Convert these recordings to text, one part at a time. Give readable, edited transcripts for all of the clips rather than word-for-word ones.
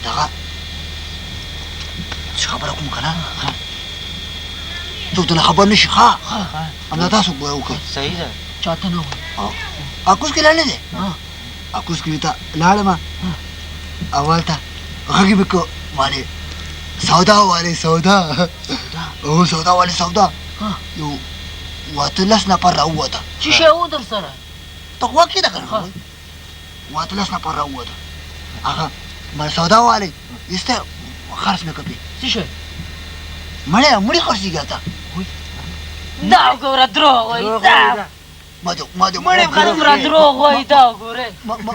دغه څه خبره کوم که نه څوک ته خبر نه شي ښه همدا تاسو وکړئ صحیح ده چاته نه اکوس کې لاړې دی اکوس کې ته لاړم اول ته غږ مې کو مالې سودا والے سودا او سودا والے سودا یو 18 نفر راووته څه شی و در سره ته غوږ کېده که نه 18 نفر راووته هغه مړ سودا والے ایسته خرڅ مې کړې څه شی مړی خرڅېږي هلته دا وګوره دروغ وایي دا مړی خرڅ دروغ وایي دا وګورئ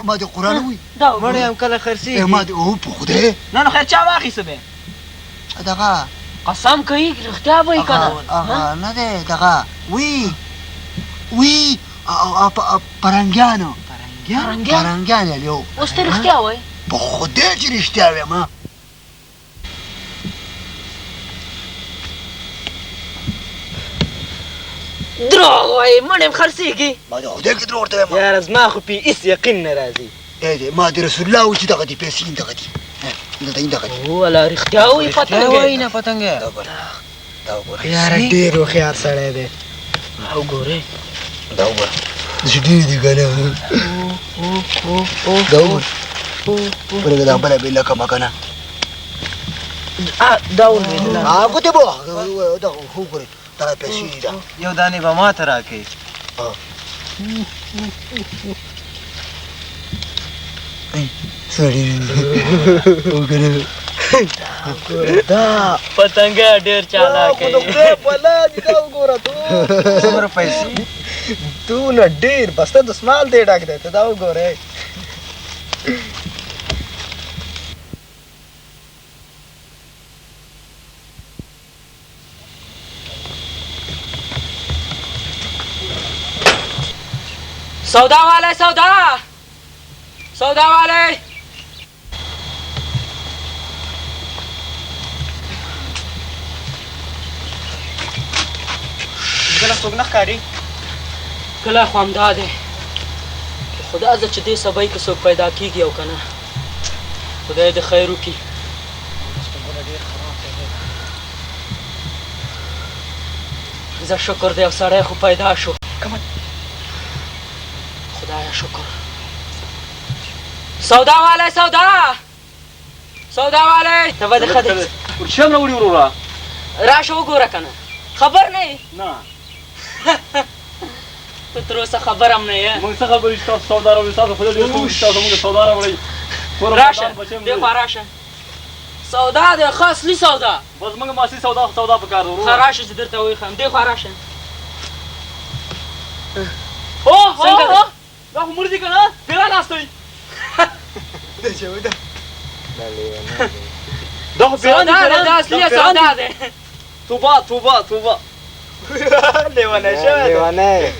ما دې قرآن ووایي مړی هم کله خرڅېږي ما دې او په خدای نه نو خیر چا واخیسته بیا دغه قسم کوي رښتیا به یې که نه هغه نه دی دغه وی پرنګیانو پرنګیان یې یو اوس ته رښتیا وایي په خدای چې رښتیا وایم دروغ وایي مړی هم خرڅېږي ما د خدای کې دروغ ورته وایم یاره زما خو پې هېڅ یقین نه راځي ما د رسول الله وایي چې دغه دي پیسې یې دغه دي دلته یې دغه دي والا رښتیا وایي وایي نه پتنګه دا وګوره یاره ډېر هوښیار سړی دی وګورئ دا وګوره داسې ډېر دي که نه دا وګوره ورګه دا بله بېله کمه که نه دا ولوېدله ګوتې به دغه وګورئ دغه پیسې دي دا یو دانې به ما ته راکړې سړي وګوره دا پتنګه ډېر چالاکه څومره پیسې دونه ډېر بس ته دسمال دی ډک دی ته دا وګورئ سودا والی سودا والی کله څوک نه ښکاري کله خو همدا دی خدا زه چې دې سبی که څوک پیدا کېږي او که نه خدای دې خیر وکړي زه شکر دی یو سړی خو پیدا شو خدایه شکر سودا والی سودا والی ته به دې ښه دی ورشم راوړي وروره راشه وګوره که نه خبر نه یې نه ته تر اوسه خبر هم نه یې موږ څه خبرې چې تاسو سودا راوړئ ستاسو خدای ډېر څوک چې تاسو موږ سودا راوړئ راشه دې خوا راشه سودا دی ښه اصلي سودا بس موږ هم اصلي سودا په کار ښه راشه چې درته وښیم دې خوا راشه څنګه دا خو مړ دي که نه پیرا ناست وي دا خو پیران دي سودا دی دا اصلي سودا دی توبه لیونی شوی لیونی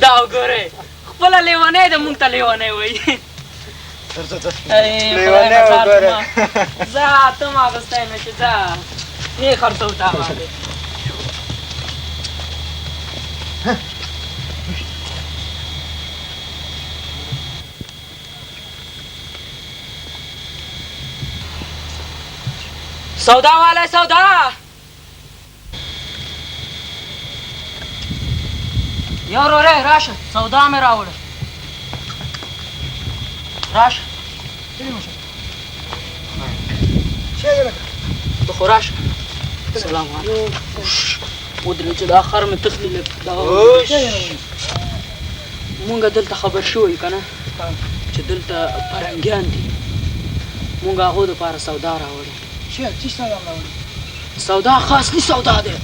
دا وګورئ خپله لیونی ده مونږ ته لیونی وایي لیونی وګوره ځه ته م اخیستی نه شي ځه یې خرڅو تا باندې سودا والی سودا یا وروره راشه سودا مې راوړه راشه ته خو راشه سلام علیکم ودرې چې دا خر مې تخلي لږ مونږ دلته خبر شوي که نه چې دلته فرنګیان دي مونږ هغو دپاره سودا راوړې سودا ښه اصلي سودا دی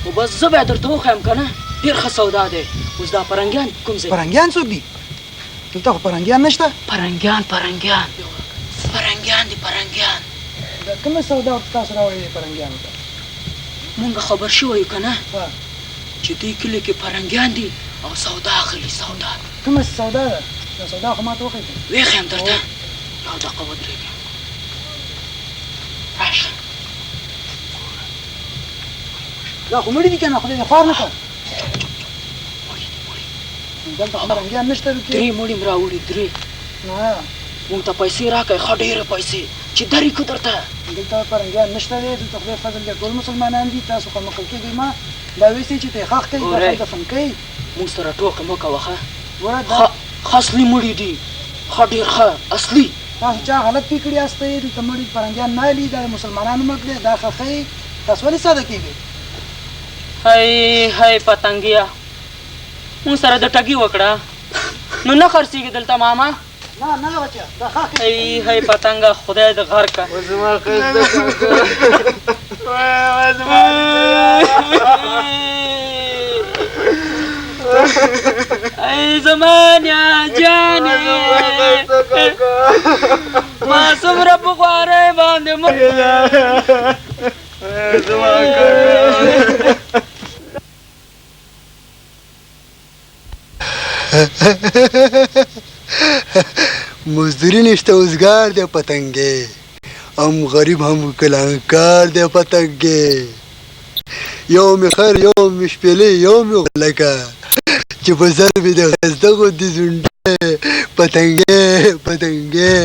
خو بس زه به یې درته وښیم که نه ډېر ښه سودا دی اوس دا پرنګیان کوم ځای پرنګیان څوک دي دلته خو پرنګیان نشته پرنګیان دي پرنګیان کومه سودا ورته تاسو راوړې پرنګیانو ته مونږ خبر شوی یو که نه چې دې کلي کې پرنګیان دي او سودا اخلي سودا کومه سودا ده دا سودا خو ما ته وښیې وښیم درته یو دقیقه ودرېږه راشه دا خو مړي دي که نه خدای دې خوار نه کړه دلته خو پرنګیان نشته درې مړي م راوړي درې مونږ ته پیسې راکړئ ښه ډېرې پیسې چې درې کړو درته دلته پرنګیان نشته دی دلته خدای فضل دی ټول مسلمانان دي تاسو خو مقل کېږئ ما دا ویسې چې ته ښخ کوي ګورئ. دا دفن کوي مونږ سره ټوکې مه کوه ښه ګوره دا ښه اصلي مړي دي ښه ډېر ښه اصلي تاسو چا غلط فکر یاستئ دلته مړي پرنګیان نه علي دا د مسلمانانو ملک دی دا ښخوي تاسو ولې ساده کېږئ هی پتنګیا مونږ سره د ټګي وکړه نو نه خرڅېږي دلته ماما نه نه بچه دا ښخ هی پتنګه خدای دې غر کا ای زمانیا جانې ما څومره په خوارۍ باندې مزدوری نشته اوزگار دی پتنگه هم غریب هم کلانکار دی پتنگه یوم خیر یوم شپیلی یوم غلکه چې په سر مې د ښایسته غوندې ځونډی پتنګې پتنګې